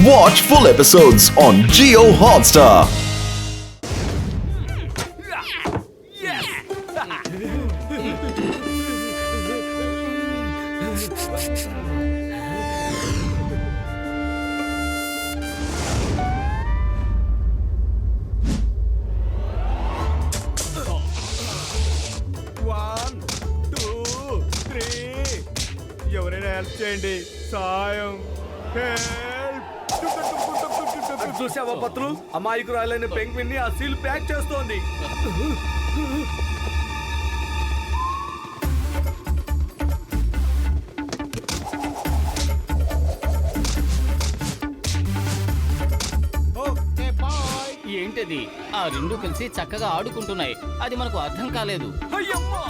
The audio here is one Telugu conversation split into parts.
Watch full episodes on Jio Hotstar. ఎవరైనా హెల్ప్ చేయండి, సాయం. చూసావా పత్రులు, అమాయకురాలైన పెంగ్విన్ ని ఆ సీల్ ప్యాక్ చేస్తోంది. ఏంటది? ఆ రెండు కలిసి చక్కగా ఆడుకుంటున్నాయి. అది మనకు అర్థం కాలేదు. అయ్యమ్మా,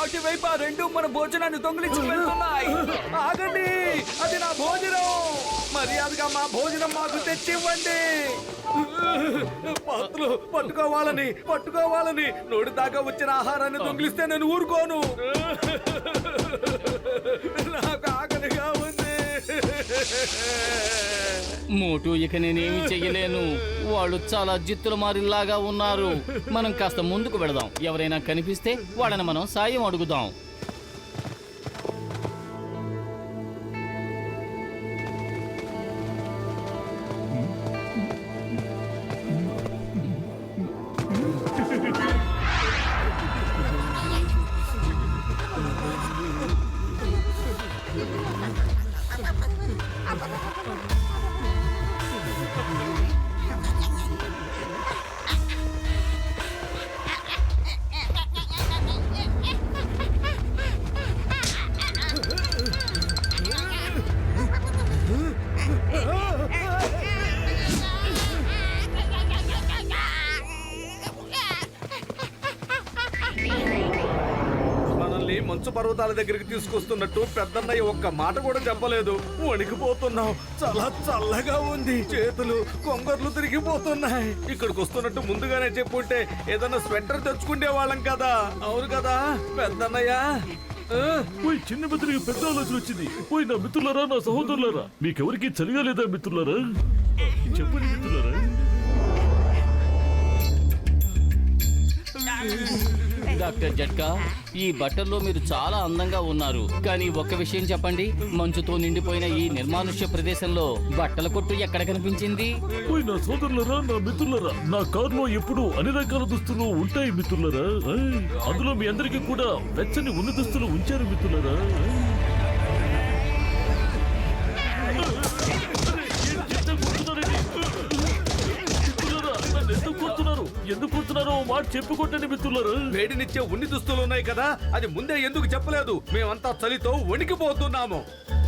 అటువైపు ఆ రెండు మన భోజనాన్ని దొంగిలించి వెళ్తున్నాయి. ఆగండి, అది నా భోజనం. మర్యాదగా మా భోజనం మాకు తెచ్చివ్వండి. పాత్రలు పట్టుకోవాలని నోటి దాకా వచ్చిన ఆహారాన్ని దొంగిలిస్తే నేను ఊరుకోను. నాకు ఆకలిగా ఉంది. మోటు, ఇక నేనేమి చెయ్యలేను. వాళ్ళు చాలా జిత్తుల మారిలాగా ఉన్నారు. మనం కాస్త ముందుకు వెళదాం. ఎవరైనా కనిపిస్తే వాళ్ళని మనం సాయం అడుగుదాం. మంచు పర్వతాల దగ్గరికి తీసుకొస్తున్నట్టు పెద్దన్నయ్య ఒక్క మాట కూడా చెప్పలేదు. వణికిపోతున్నాం. చాలా చల్లగా ఉంది. చేతులు కొంగర్లు తిరిగిపోతున్నాయి. ఇక్కడికి వస్తున్నట్టు ముందుగానే చెప్పుంటే ఏదన్నా స్వెటర్ తెచ్చుకునే వాళ్ళం కదా. అవును కదా పెద్దన్నయ్య? పోయి చిన్న మిత్రుడికి పెద్ద ఆలోచన వచ్చింది. పోయి నా మిత్రులారా, నా సహోదరులారా, మీకెవరికి చలిగా లేదా మిత్రులారా? చెప్పండి మిత్రులారా. డాక్టర్ జట్కా, ఈ బట్టల్లో మీరు చాలా అందంగా ఉన్నారు. కానీ ఒక్క విషయం చెప్పండి, మంచుతో నిండిపోయిన ఈ నిర్మానుష్య ప్రదేశంలో బట్టల కొట్టు ఎక్కడ కనిపించింది? పోయి నా సోదరులారా, నా మిత్రులారా, నా కారులో ఎప్పుడు అన్ని రకాల దుస్తులు ఉంటాయి మిత్రులారా. అందులో మీ అందరికీ కూడా వెచ్చని ఉన్ని దుస్తులు ఉంచారు మిత్రులారా. ఎందుకు కూర్చున్నారో మాట చెప్పుకుంటేనే మిత్రులారా. వేడినిచ్చే ఉన్ని దుస్తులు ఉన్నాయి కదా, అది ముందే ఎందుకు చెప్పలేదు? మేమంతా చలితో వణికిపోతున్నాము.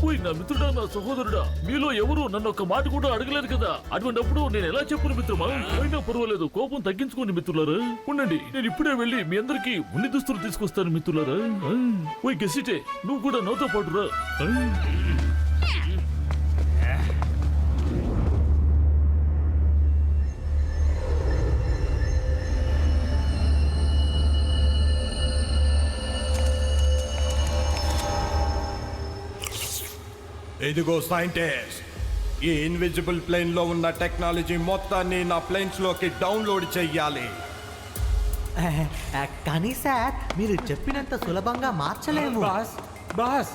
పోయి నా మిత్రుడా, నా సహోదరుడా, మీలో ఎవరు నన్ను ఒక మాట కూడా అడగలేదు కదా. అటువంటిప్పుడు నేను ఎలా చెప్పును మిత్రమా? అయినా పర్వాలేదు, కోపం తగ్గించుకోండి మిత్రులారా. ఉండండి, నేను ఇప్పుడే వెళ్ళి మీ అందరికి ఉన్ని దుస్తులు తీసుకొస్తాను మిత్రులారా. పోయి గెసిటే, నువ్వు కూడా నాతో పాటు రా. ఇదిగో సైంటిస్ట్, ఈ ఇన్విజిబుల్ ప్లేన్ లో ఉన్న టెక్నాలజీ మొత్తాన్ని నా ప్లేన్స్ లోకి డౌన్లోడ్ చెయ్యాలి. కానీ సార్, మీరు చెప్పినంత సులభంగా మార్చలేము. బాస్,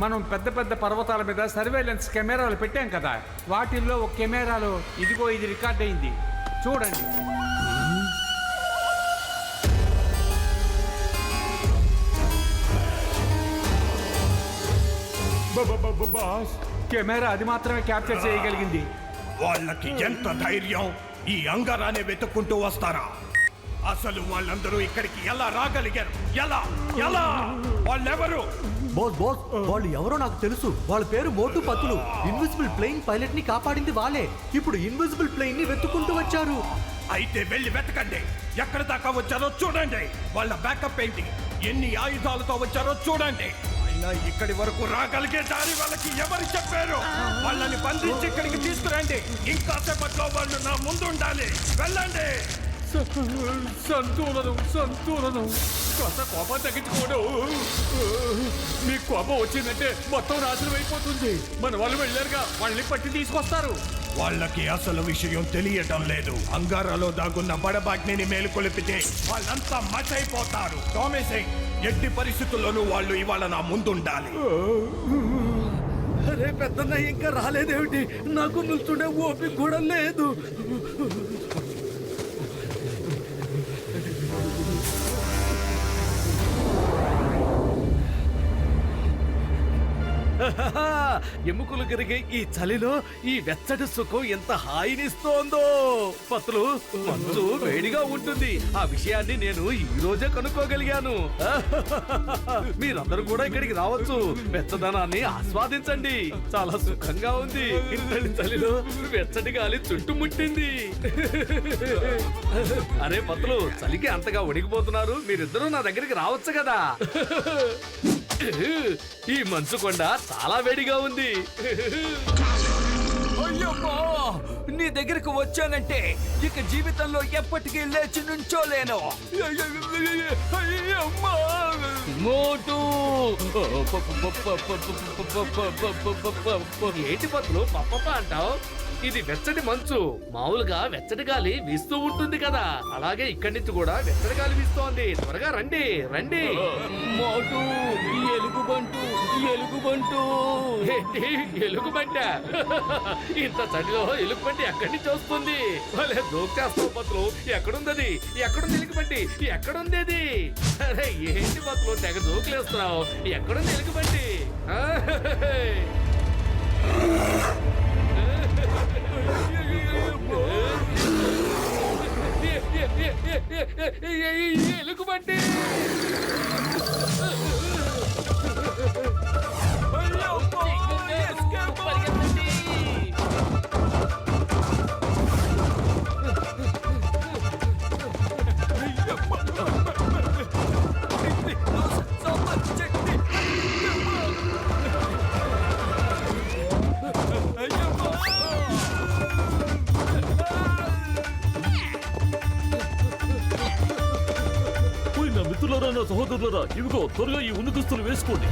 మనం పెద్ద పెద్ద పర్వతాల మీద సర్వేలెన్స్ కెమెరాలు పెట్టాం కదా. వాటిల్లో ఒక కెమెరాలో ఇదిగో ఇది రికార్డ్ అయింది, చూడండి. బాస్, కెమెరా అది మాత్రమే క్యాప్చర్ చేయగలిగింది. వాళ్ళకి ఎంత ధైర్యం! ఈ అంగారాన్ని వెతుక్కుంటూ వస్తారా? అసలు వాళ్ళందరూ ఇక్కడికి ఎలా రాగలిగారు? ఎలా ఎలా వాళ్ళెవరు? బోస్, వాళ్ళు ఎవరో నాకు తెలుసు. వాళ్ళ పేరు మోటు పత్తులు. ఇన్విజిబుల్ ప్లేన్ పైలట్ ని కాపాడింది వాళ్ళే. ఇప్పుడు ఇన్విజిబుల్ ప్లేన్ ని వెతుక్కుంటూ వచ్చారు. అయితే వెళ్ళి వెతకండి. ఎక్కడ దాకా వచ్చారో చూడండి. వాళ్ళ బ్యాకప్ ఏంటి, ఎన్ని ఆయుధాలతో వచ్చారో చూడండి. అయినా ఇక్కడి వరకు రాగలిగే దారి వాళ్ళకి ఎవరు చెప్పారు? వాళ్ళని బంధించి ఇక్కడికి తీసుకురండి. ఇంకా సేపట్లో వాళ్ళు నా ముందు ఉండాలి. వెళ్ళండి. సంతులనం కొత్త కోపం తగ్గించుకోవడం. మీ కోపం వచ్చిందంటే మొత్తం నాశనం అయిపోతుంది. మన వాళ్ళు వెళ్ళారుగా, వాళ్ళని పట్టి తీసుకొస్తారు. వాళ్ళకి అసలు విషయం తెలియటం లేదు. అంగారాలో దాగున్న బడబాగ్నిని మేలుకొలిపితే వాళ్ళంతా మచైపోతారు. సింగ్, ఎట్టి పరిస్థితుల్లోనూ వాళ్ళు ఇవాళ నా ముందుండాలి. అరే పెద్దన్నయ్య ఇంకా రాలేదేమిటి? నాకు నిల్చుండే ఓపిక కూడా లేదు. ఎముకలు కరిగే ఈ చలిలో ఈ వెచ్చటి సుఖం ఎంత హాయినిస్తోందో. పత్తులు, మంచు వేడిగా ఉంటుంది. ఆ విషయాన్ని నేను ఈ రోజే కనుక్కోగలిగాను. మీరందరూ కూడా ఇక్కడికి రావచ్చు. వెచ్చదనాన్ని ఆస్వాదించండి. చాలా సుఖంగా ఉంది. ఇంతటి చలిలో వెచ్చటి గాలి చుట్టుముట్టింది. అరే పత్తులు, చలికి అంతగా వణికిపోతున్నారు. మీరిద్దరూ నా దగ్గరికి రావచ్చు కదా. ఈ మంచు కొండ చాలా వేడిగా ఉంది. అయ్యమ్మా, నీ దగ్గరకు వచ్చానంటే ఇక జీవితంలో ఎప్పటికీ లేచి నుంచోలేను. అయ్యమ్మా. మోటు ఏంటి పత్తులు పప్ప అంటావు? ఇది వెచ్చటి మంచు. మామూలుగా వెచ్చటి గాలి వీస్తూ ఉంటుంది కదా, అలాగే ఇక్కడి నుంచి కూడా వెచ్చటి గాలి వీస్తోంది. త్వరగా రండి రండి. మోటు ఎలుగుబంటు ఎలుగుబంటు. ఏంటి ఎలుగుబంట? ఇంత చలిలో ఎలుగుబంటి ఎక్కడి నుంచి వస్తుంది? భలే జోక్ చేస్తావు పత్తులు. ఎక్కడుంది? ఎక్కడుంది ఎలుగుబంటి? ఎక్కడుంది అది? అరే ఏంటి పత్తులు తెగ జోకులేస్తున్నావు? ఎక్కడుంది ఎలుగుబంటి? ఎలుగుబంటి. పరిగెత్తండి. నా మిత్రులారా, నా సహోదరులారా, ఇవిగో త్వరగా ఈ ఉన్ని దుస్తులు వేసుకోండి.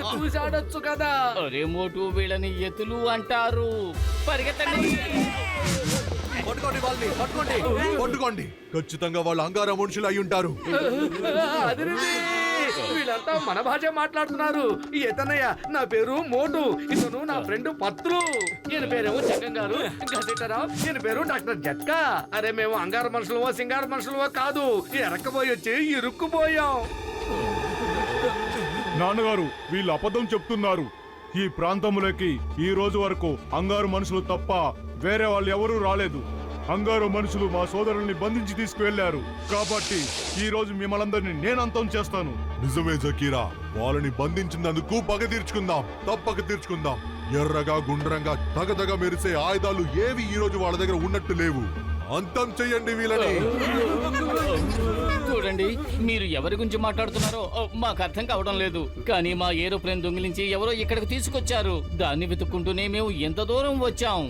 చూసి ఆడొచ్చు కదా. అరే మోటు, వీళ్ళని ఎతులు అంటారు. పరిగెత్తండి. పట్టుకోండి వాళ్ళని, పట్టుకోండి. ఖచ్చితంగా వాళ్ళు అంగారా మనుషులు అయి ఉంటారు. అదిరింది. వీళ్ళంతా మన భాష మాట్లాడుతున్నారు. ఇతనయ్య నా పేరు మోటు, ఇతను నా ఫ్రెండ్ పత్రు. ఈయన పేరేమో జగన్ గారు, ఇంకా సీతారాం. ఈయన పేరు డాక్టర్ జట్కా. అరే మేము అంగారు మనుషులవో సింగారు మనుషులవో కాదు, ఎరక్కపోయి వచ్చి ఇరుక్కుపోయాం. నాన్నగారు వీళ్ళు అబద్ధం చెప్తున్నారు. ఈ ప్రాంతంలోకి ఈ రోజు వరకు అంగారు మనుషులు తప్ప వేరే వాళ్ళు ఎవరూ రాలేదు. అంగారు మనుషులు మా సోదరుల్ని బంధించి తీసుకువెళ్లారు. కాబట్టి ఈ రోజు మిమ్మల్ందరినీ నేను అంతం చేస్తాను. నిజమే జకీరా, వాళ్ళని బంధించినందుకు పగ తీర్చుకుందాం, తప్పక తీర్చుకుందాం. ఎర్రగా గుండ్రంగా తగదగ మెరిసే ఆయుధాలు ఏవి ఈ రోజు వాళ్ళ దగ్గర ఉన్నట్టు లేవు. అంతం చెయ్యండి వీళ్ళని. చూడండి, మీరు ఎవరి గురించి మాట్లాడుతున్నారో మాకు అర్థం కావడం లేదు. కానీ మా ఏరోప్లేన్ దొంగిలించి ఎవరో ఇక్కడికి తీసుకొచ్చారు. దాన్ని వెతుక్కుంటూనే మేము ఎంత దూరం వచ్చాం.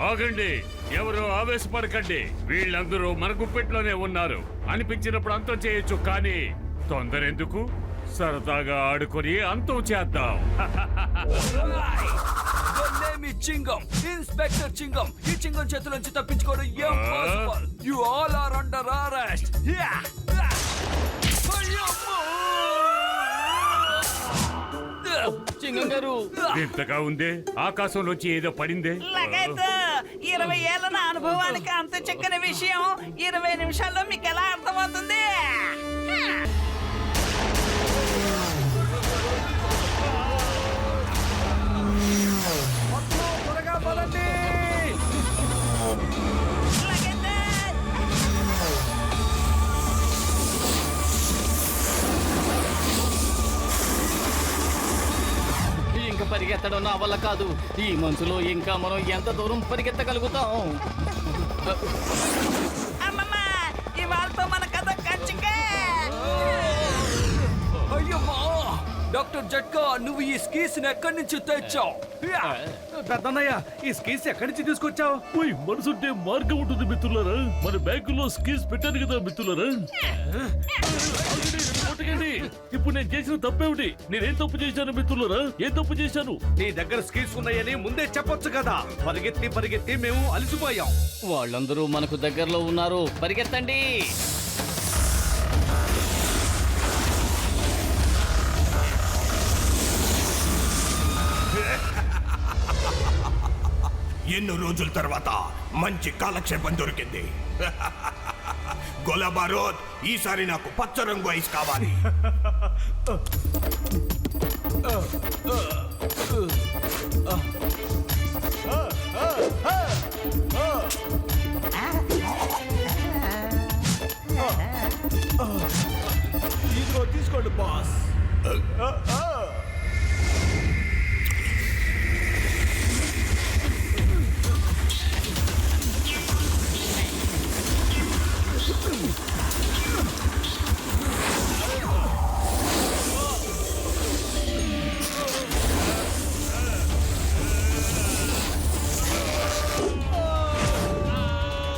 ఆగండి, ఎవరు ఆవేశపడకండి. వీళ్ళందరూ మన గుప్పెట్లోనే ఉన్నారు. అనిపించినప్పుడు అంతం చేయొచ్చు, కానీ తొందర ఎందుకు? సరదాగా ఆడుకొని అంతం చేద్దాం. చింగం, ఇన్స్పెక్టర్ చింగం. ఈ చింగం చేతుల నుంచి తప్పించుకోవడం impossible. You all are under arrest. Chingam గారు, ఇంతగా ఉందే, ఆకాశంలోంచి ఏదో పడిందే. 20 ఏళ్ల నా అనుభవానికి అంత చక్కని విషయం 20 నిమిషాల్లో మీకు ఎలా అర్థమవుతుంది? త్వరగా పదండి. ఇంకా పరిగెత్తడం నా వల్ల కాదు. ఈ మనసులో ఇంకా మనం ఎంత దూరం పరిగెత్తగలుగుతాం? అమ్మమ్మ, ఇవాళతో మన కథ కంచికే. అయ్యమ్మా, డాక్టర్ జట్కా, నువ్వు ఈ స్కీస్ ఎక్కడి నుంచి తెచ్చావు? పెద్దన్నయ్య, ఈ స్కీస్ ఎక్కడి నుంచి తీసుకొచ్చావు? ఓయ్, మనసుంటే మార్గం ఉంటుంది మిత్రులారా. మన బ్యాంకులో స్కీస్ పెట్టాను కదా మిత్రులారా. కొట్టకండి. ఇప్పుడు నేను చేసిన తప్పేమిటి? నేనేం తప్పు చేశాను మిత్రులారా? ఏం తప్పు చేశాను? నీ దగ్గర స్కీస్ ఉన్నాయని ముందే చెప్పొచ్చు కదా. పరిగెత్తి పరిగెత్తి మేము అలసిపోయాం. వాళ్ళందరూ మనకు దగ్గరలో ఉన్నారు. పరిగెత్తండి. ఎన్నో రోజుల తర్వాత మంచి కాలక్షేపం దొరికింది. గొలాబారోద్, ఈసారి నాకు పచ్చ రంగు ఐస్ కావాలి. తీసుకోండి బాస్.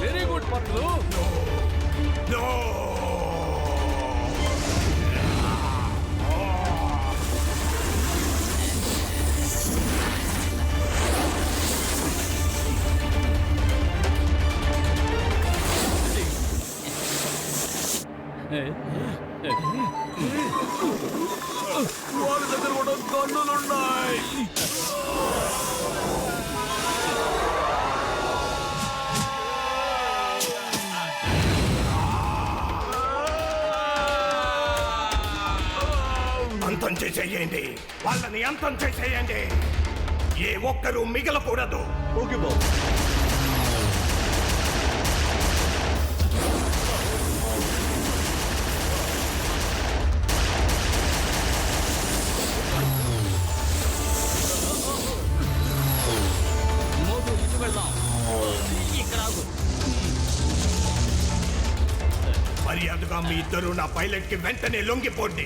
Very good పత్రు. వాళ్ళ దగ్గర కూడా గన్నులున్నాయి. అంతం చేసేయండి, వాళ్ళని అంతం చేసేయండి. ఏ ఒక్కరూ మిగలకూడదు. Okay boss. మోటు, ఇటు వెళ్దాం. ఇక్కడ ఆగు. మర్యాదగా మీ ఇద్దరు నా పైలట్ కి వెంటనే లొంగిపోండి.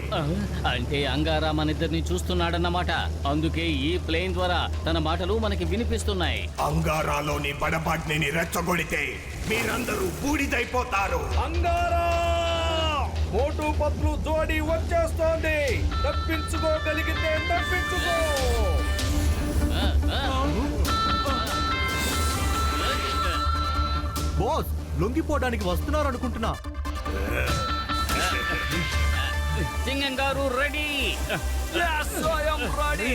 అంటే అంగారా మన ఇద్దరిని చూస్తున్నాడన్నమాట. అందుకే ఈ ప్లేన్ ద్వారా తన మాటలు మనకి వినిపిస్తున్నాయి. అంగారాలోని బడబాడ్ని రెచ్చగొడితే మీరందరూ బూడిదైపోతారు. అంగారా, మోటు పత్రు జోడి వచ్చేస్తోంది. తప్పించుకోగలిగితే తప్పించుకో. బాస్, లొంగిపోవడానికి వస్తున్నారు అనుకుంటున్నా. సింగం గారు ready. Yes, I am ready.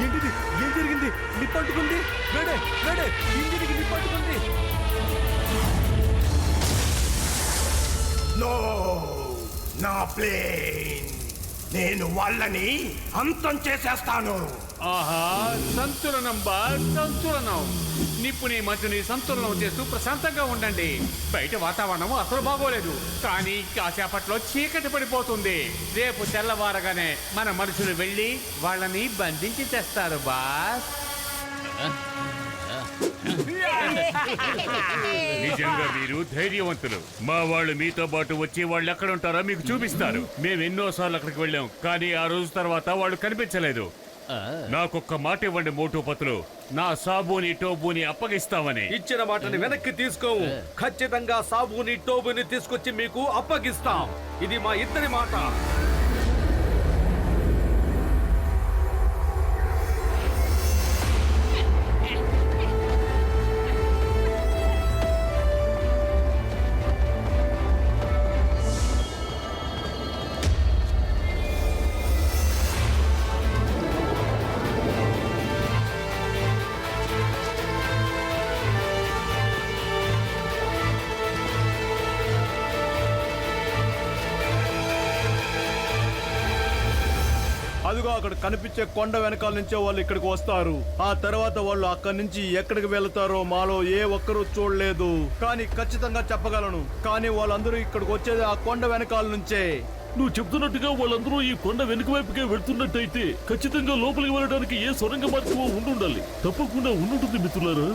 ఏంటిది? ఏం జరిగింది? నిప్పంటుకుంది. వేడే వేడే ఇంజిన్కి నిప్పంటుకుంది. నో నా ప్లేన్, నేను వాళ్ళని అంతం చేసేస్తాను. ఆహా, సంతులనం బా సంతులనం. నిప్పుని మధ్యని సంతులనం చేస్తూ ప్రశాంతంగా ఉండండి. బయట వాతావరణం అసలు బాగోలేదు, కానీ కాసేపట్లో చీకటి పడిపోతుంది. రేపు తెల్లవారగానే మన మనుషులు వెళ్ళి వాళ్ళని బంధించి తెస్తారు బాస్. నిజంగా మీరు ధైర్యవంతులు. మా వాళ్ళు మీతో పాటు వచ్చి వాళ్ళు ఎక్కడ ఉంటారో మీకు చూపిస్తారు. మేము ఎన్నోసార్లు అక్కడికి వెళ్ళాం, కానీ ఆ రోజు తర్వాత వాళ్ళు కనిపించలేదు. నాకొక్క మాట ఇవ్వండి మోటు పతులు, నా సాబుని టోబుని అప్పగిస్తామని. ఇచ్చిన మాటని వెనక్కి తీసుకోము. ఖచ్చితంగా సాబుని టోబుని తీసుకొచ్చి మీకు అప్పగిస్తాం. ఇది మా ఇద్దరి మాట. అదిగో అక్కడ కనిపించే కొండ వెనకాల నుంచే వాళ్ళు ఇక్కడికి వస్తారు. ఆ తర్వాత వాళ్ళు అక్కడి నుంచి ఎక్కడికి వెళ్తారో మాలో ఏ ఒక్కరూ చూడలేదు, కానీ ఖచ్చితంగా చెప్పగలను. కానీ వాళ్ళందరూ ఇక్కడికి వచ్చేది ఆ కొండ వెనకాల నుంచే. నువ్వు చెప్తున్నట్టుగా వాళ్ళందరూ ఈ కొండ వెనుక వైపుకే వెళ్తున్నట్టయితే ఖచ్చితంగా లోపలికి వెళ్ళడానికి ఏ సొరంగ మార్గమో ఉండుండాలి. తప్పకుండా ఉండుంటుంది మిత్రులారా.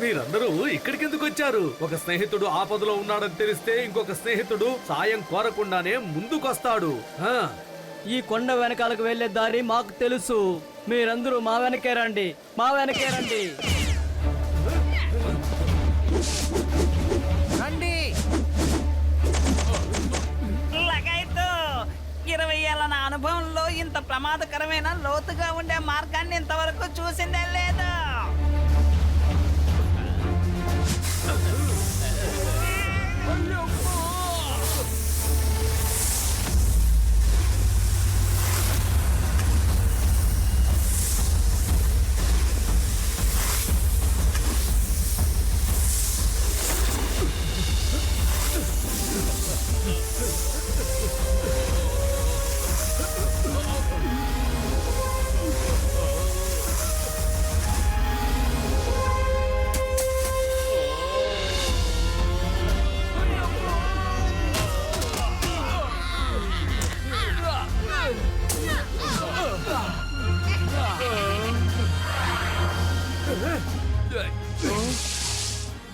మీరందరూ ఇక్కడికి ఎందుకు వచ్చారు? ఒక స్నేహితుడు ఆపదలో ఉన్నాడని తెలిస్తే ఇంకొక స్నేహితుడు సాయం కోరకుండానే ముందుకొస్తాడు. ఈ కొండ వెనకాలకు వెళ్లే దారి మాకు తెలుసు. మీరందరూ మా వెనకే రండి, మా వెనకే రండి. రండి. లగైతు 20 ఏళ్ల నా అనుభవంలో ఇంత ప్రమాదకరమైన లోతుగా ఉండే మార్గాన్ని ఇంతవరకు చూసిందే లేదు.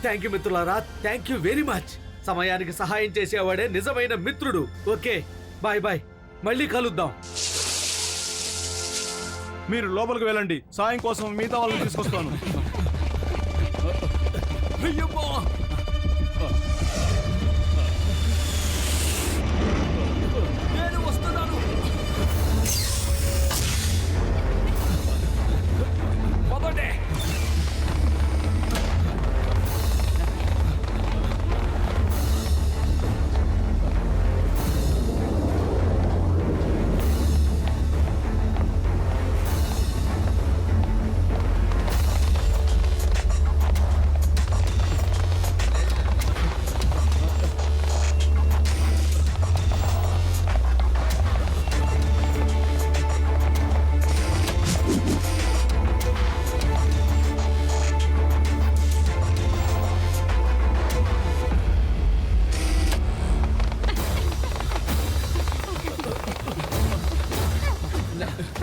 థ్యాంక్ యూ మిత్రులారా, థ్యాంక్ యూ వెరీ మచ్. సమయానికి సహాయం చేసేవాడే నిజమైన మిత్రుడు. ఓకే, బాయ్ బాయ్, మళ్ళీ కలుద్దాం. మీరు లోపలికి వెళ్ళండి, సాయం కోసం మిగతా వాళ్ళని తీసుకొస్తాను. నేను వస్తున్నాను. మొదటే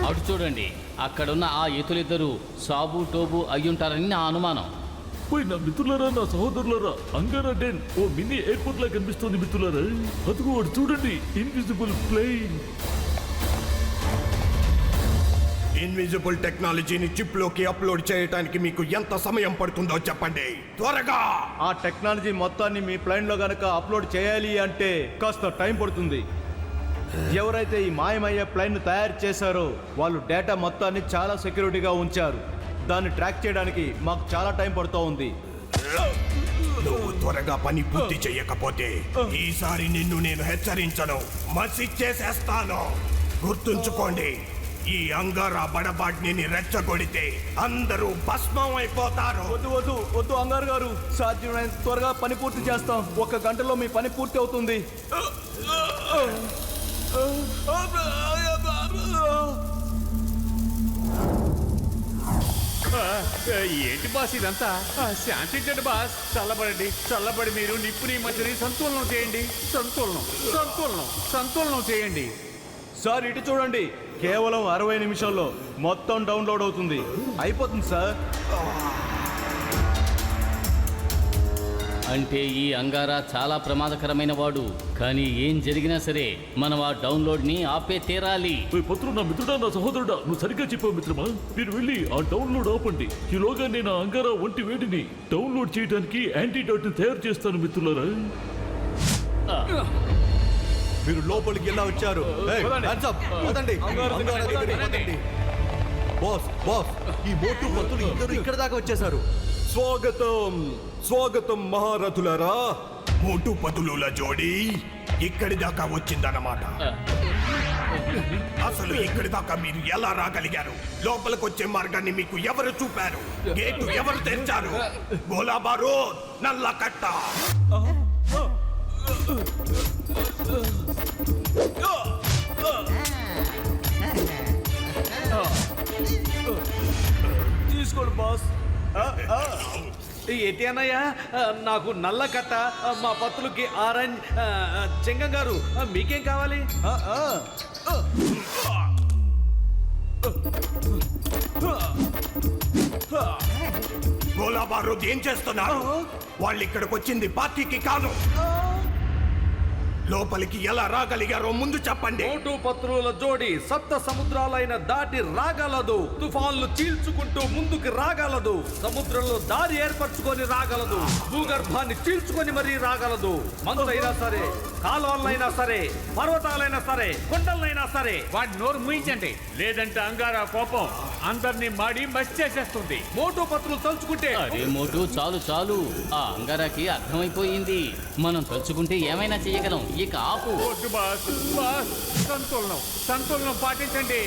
అటు చూడండి, అక్కడున్న ఆ ఎతులిద్దరూ సాబు టోబు అయ్యుంటారని నా అనుమానం. పోయి నా మిత్రులారా, నా సహోదరులారా, అంగారా డెన్ ఓ మినీ ఎయిర్పోర్ట్ లా కనిపిస్తోంది మిత్రులారా. అదిగో వాడు చూడండి, ఇన్విజిబుల్ ప్లేన్. ఇన్విజిబుల్ టెక్నాలజీని చిప్ లోకి అప్లోడ్ చేయడానికి మీకు ఎంత సమయం పడుతుందో చెప్పండి త్వరగా. ఆ టెక్నాలజీ మొత్తాన్ని మీ ప్లేన్ లో గనక అప్లోడ్ చేయాలి అంటే కాస్త టైం పడుతుంది. ఎవరైతే ఈ మాయమయ్యే ప్లేన్ ను తయారు చేశారో వాళ్ళు డేటా మొత్తాన్ని చాలా సెక్యూరిటీగా ఉంచారు. దాన్ని ట్రాక్ చేయడానికి మాకు చాలా టైం పడుతూ ఉంది. నువ్వు త్వరగా పని పూర్తి చేయకపోతే ఈసారి నిన్ను నేను హెచ్చరించను, మసి చేసేస్తాను. గుర్తుంచుకోండి, ఈ అంగారా బడబాడ్ని రెచ్చగొడితే అందరూ భస్మం అయిపోతారు. వద్దు వద్దు వద్దు అంగారు గారు, సాధ్యమైనంత త్వరగా పని పూర్తి చేస్తాం. 1 గంటలో మీ పని పూర్తి అవుతుంది. ఏంటి బాస్ ఇదంతా? శాంతించండి బాస్, చల్లబడి మీరు నిప్పుని మధ్యని సంతులనం చేయండి. సంతులనం చేయండి. సార్ ఇటు చూడండి, కేవలం 60 నిమిషాల్లో మొత్తం డౌన్లోడ్ అవుతుంది. అయిపోతుంది సార్. అంటే ఈ అంగారా చాలా ప్రమాదకరమైన వాడు. కానీ ఏం జరిగినా సరే మనం ఆ డౌన్లోడ్ ని ఆపే తీరాలి. పత్రు, నా మిత్రుడా, నా సహోదరుడా, నువ్వు సరిగ్గా చెప్పావు మిత్రమా. మీరు వెళ్ళి ఆ డౌన్లోడ్ ఆపండి. ఈలోగా నేను ఆ అంగారా ఒంటి వేడిని డౌన్లోడ్ చేయడానికి యాంటీడోట్ ని తయారు చేస్తాను మిత్రులారా. మీరు లోపలికి ఎలా వచ్చారు? బాస్, ఈ మోటు పత్తులు ఇద్దరు ఇక్కడ దాకా వచ్చేసారు. స్వాగతం మహారథులారా. మోటు పతులుల జోడి ఇక్కడి దాకా వచ్చిందన్నమాట. అసలు ఇక్కడి దాకా మీరు ఎలా రాగలిగారు? లోపలికి వచ్చే మార్గాన్ని మీకు ఎవరు చూపారు? గేటు ఎవరు తెరిచారు? గోలాబారు, నల్ల కట్ట. తీసుకోండి బాస్. ఏంటి అన్నయ్య, నాకు నల్ల కట్ట, మా పత్తులకి ఆరెంజ్. చెంగం గారు, మీకేం కావాలి? గోలాబారు ఏం చేస్తున్నారు? వాళ్ళు ఇక్కడికి వచ్చింది పార్టీకి కాదు. లోపలికి ఎలా రాగలిగారో ముందు చెప్పండి. మోటు పత్రుల జోడి సప్త సముద్రాలైన దాటి రాగలదు. తుఫాన్లు చీల్చుకుంటూ ముందుకు రాగలదు. సముద్రంలో దారి ఏర్పరచుకొని రాగలదు. భూగర్భాన్ని చీల్చుకొని మరీ రాగలదు. మందులైనా సరే, కాలువలైనా సరే, పర్వతాలైనా సరే, కొండలైనా సరే. వాడి నోరు ముయించండి, లేదంటే అంగారా కోపం అందరినీ మాడి మసి చేసేస్తుంది. మోటు పత్రులు తలుచుకుంటే. అరే మోటు, చాలు చాలు. ఆ అంగారాకి అర్థమైపోయింది, మనం తలుచుకుంటే ఏమైనా చేయగలం. ఇక ఆపు. వద్దు బాస్, సంతులనం పాటించండి.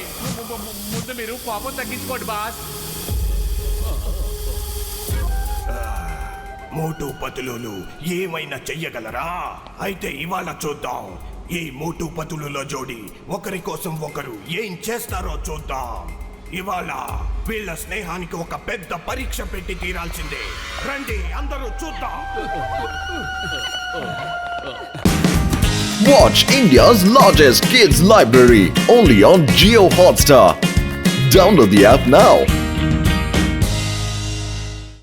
ముందు మీరు కోపం తగ్గించుకోండి బాస్. మోటు పతులు ఏమైనా చెయ్యగలరా? అయితే ఇవాళ చూద్దాం. ఈ మోటు పతులుల జోడి ఒకరి కోసం ఒకరు ఏం చేస్తారో చూద్దాం. ఇవాళ వీళ్ళ స్నేహానికి ఒక పెద్ద పరీక్ష పెట్టి తీరాల్సిందే. రండి, అందరూ చూద్దాం. Watch India's largest kids library only on Jio Hotstar. Download the app now.